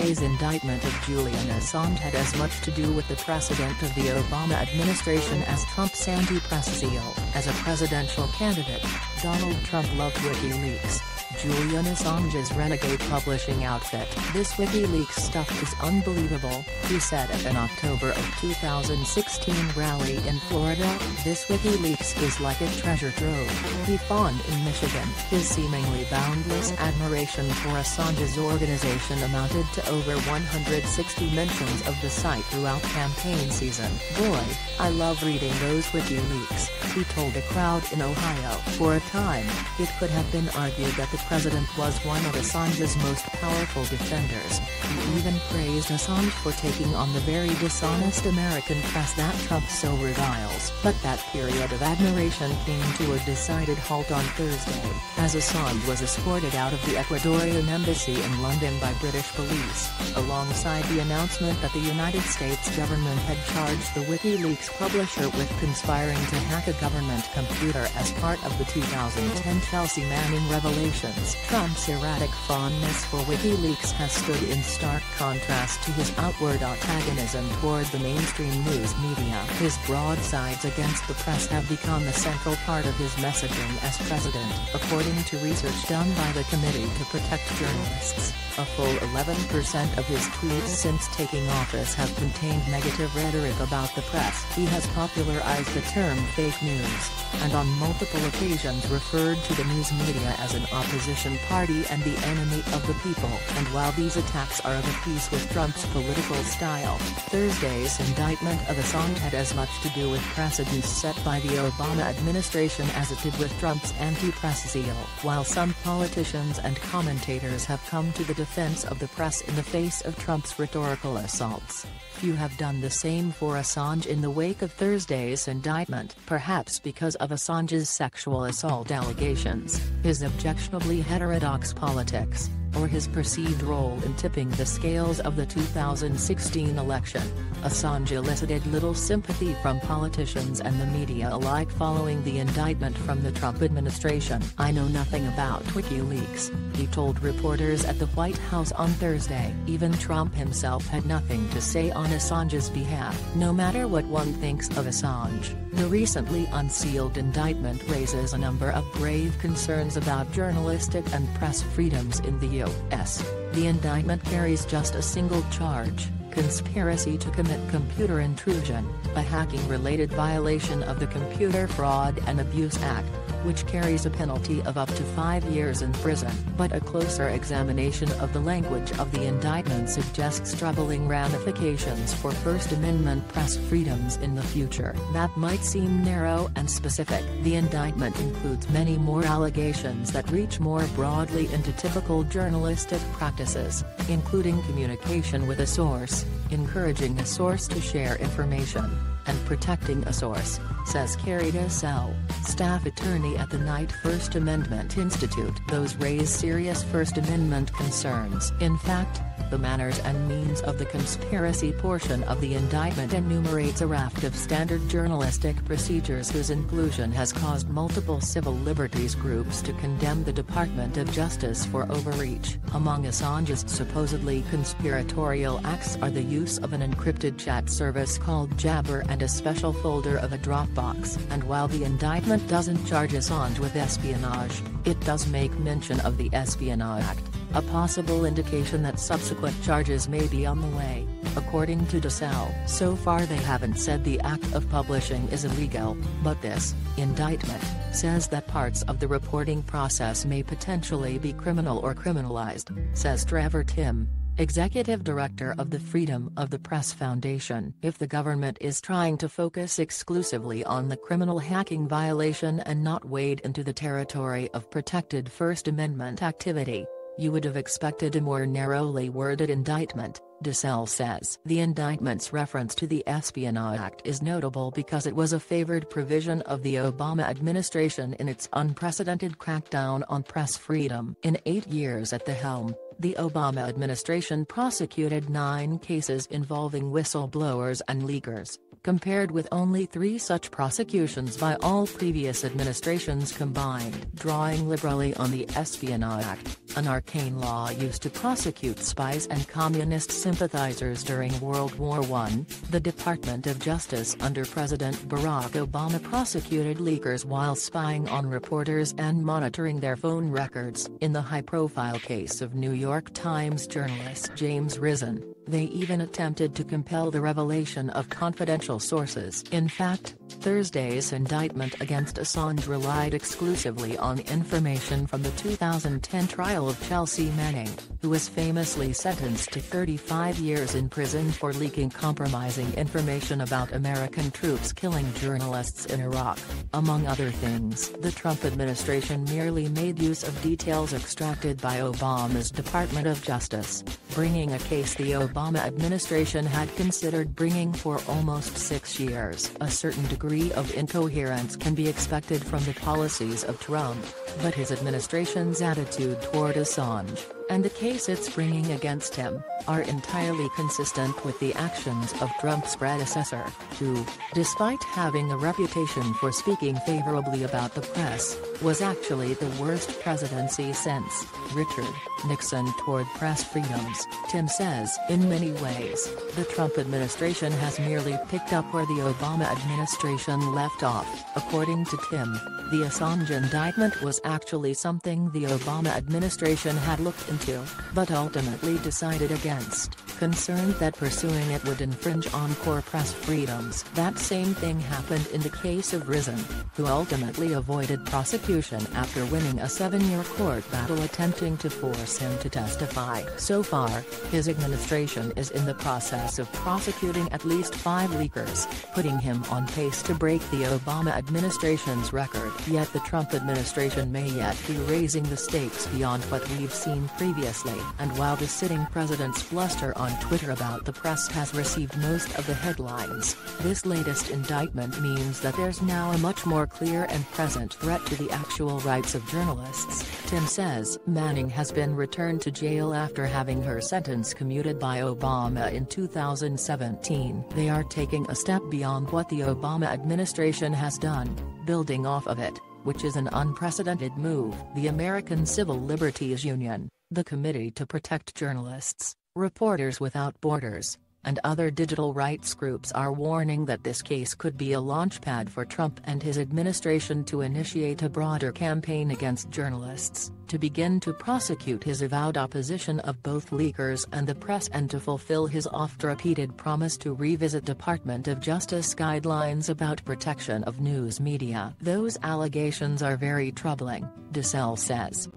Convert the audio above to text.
Thursday's indictment of Julian Assange had as much to do with the precedent of the Obama administration as Trump's anti-press zeal. As a presidential candidate, Donald Trump loved Wikileaks, Julian Assange's renegade publishing outfit. "This WikiLeaks stuff is unbelievable," he said at an October of 2016 rally in Florida. "This WikiLeaks is like a treasure trove," he fawned in Michigan. His seemingly boundless admiration for Assange's organization amounted to over 160 mentions of the site throughout campaign season. "Boy, I love reading those WikiLeaks," he told a crowd in Ohio. For a time, it could have been argued that the president was one of Assange's most powerful defenders. He even praised Assange for taking on the very dishonest American press that Trump so reviles. But that period of admiration came to a decided halt on Thursday, as Assange was escorted out of the Ecuadorian embassy in London by British police, alongside the announcement that the United States government had charged the WikiLeaks publisher with conspiring to hack a government computer as part of the 2010 Chelsea Manning revelation. Trump's erratic fondness for WikiLeaks has stood in stark contrast to his outward antagonism toward the mainstream news media. His broadsides against the press have become a central part of his messaging as president, according to research done by the Committee to Protect Journalists. A full 11% of his tweets since taking office have contained negative rhetoric about the press. He has popularized the term fake news, and on multiple occasions referred to the news media as an opposition party and the enemy of the people. And while these attacks are of a piece with Trump's political style, Thursday's indictment of Assange had as much to do with precedents set by the Obama administration as it did with Trump's anti-press zeal. While some politicians and commentators have come to the defense of the press in the face of Trump's rhetorical assaults, few have done the same for Assange in the wake of Thursday's indictment. Perhaps because of Assange's sexual assault allegations, his objectionably heterodox politics, or his perceived role in tipping the scales of the 2016 election, Assange elicited little sympathy from politicians and the media alike following the indictment from the Trump administration. "I know nothing about WikiLeaks," he told reporters at the White House on Thursday. Even Trump himself had nothing to say on Assange's behalf. No matter what one thinks of Assange, the recently unsealed indictment raises a number of grave concerns about journalistic and press freedoms in the U.S. The indictment carries just a single charge: conspiracy to commit computer intrusion, a hacking-related violation of the Computer Fraud and Abuse Act, which carries a penalty of up to 5 years in prison. But a closer examination of the language of the indictment suggests troubling ramifications for First Amendment press freedoms in the future. That might seem narrow and specific. The indictment includes many more allegations that reach more broadly into typical journalistic practices, including communication with a source, encouraging a source to share information, and protecting a source, says Carrie Dessel, staff attorney at the Knight First Amendment Institute. Those raise serious First Amendment concerns. In fact, the manners and means of the conspiracy portion of the indictment enumerates a raft of standard journalistic procedures whose inclusion has caused multiple civil liberties groups to condemn the Department of Justice for overreach. Among Assange's supposedly conspiratorial acts are the use of an encrypted chat service called Jabber and a special folder of a Dropbox. And while the indictment doesn't charge Assange with espionage, it does make mention of the Espionage Act, a possible indication that subsequent charges may be on the way, according to Dessel. So far they haven't said the act of publishing is illegal, but this indictment says that parts of the reporting process may potentially be criminal or criminalized, says Trevor Timm, executive director of the Freedom of the Press Foundation. If the government is trying to focus exclusively on the criminal hacking violation and not wade into the territory of protected First Amendment activity, you would have expected a more narrowly worded indictment, Dessel says. The indictment's reference to the Espionage Act is notable because it was a favored provision of the Obama administration in its unprecedented crackdown on press freedom. In 8 years at the helm, the Obama administration prosecuted 9 cases involving whistleblowers and leakers, compared with only 3 such prosecutions by all previous administrations combined. Drawing liberally on the Espionage Act, an arcane law used to prosecute spies and communist sympathizers during World War I. The Department of Justice under President Barack Obama prosecuted leakers while spying on reporters and monitoring their phone records. In the high-profile case of New York Times journalist James Risen, they even attempted to compel the revelation of confidential sources. In fact, Thursday's indictment against Assange relied exclusively on information from the 2010 trial of Chelsea Manning, who was famously sentenced to 35 years in prison for leaking compromising information about American troops killing journalists in Iraq. Among other things, the Trump administration merely made use of details extracted by Obama's Department of Justice, bringing a case the Obama administration had considered bringing for almost 6 years. A certain degree of incoherence can be expected from the policies of Trump, but his administration's attitude toward Assange, and the case it's bringing against him, are entirely consistent with the actions of Trump's predecessor, who, despite having a reputation for speaking favorably about the press, was actually the worst presidency since Richard Nixon toward press freedoms. Tim says, in many ways, the Trump administration has merely picked up where the Obama administration left off. According to Tim, the Assange indictment was actually something the Obama administration had looked into, but ultimately decided against, concerned that pursuing it would infringe on core press freedoms. That same thing happened in the case of Risen, who ultimately avoided prosecution after winning a 7-year court battle attempting to force him to testify. So far, his administration is in the process of prosecuting at least 5 leakers, putting him on pace to break the Obama administration's record. Yet the Trump administration may yet be raising the stakes beyond what we've seen previously. And while the sitting president's bluster on Twitter about the press has received most of the headlines, this latest indictment means that there's now a much more clear and present threat to the actual rights of journalists. Tim says, Manning has been returned to jail after having her sentence commuted by Obama in 2017. They are taking a step beyond what the Obama administration has done, building off of it, which is an unprecedented move. The American Civil Liberties Union, the Committee to Protect Journalists, Reporters Without Borders, and other digital rights groups are warning that this case could be a launchpad for Trump and his administration to initiate a broader campaign against journalists, to begin to prosecute his avowed opposition of both leakers and the press, and to fulfill his oft-repeated promise to revisit Department of Justice guidelines about protection of news media. Those allegations are very troubling, DeSalle says.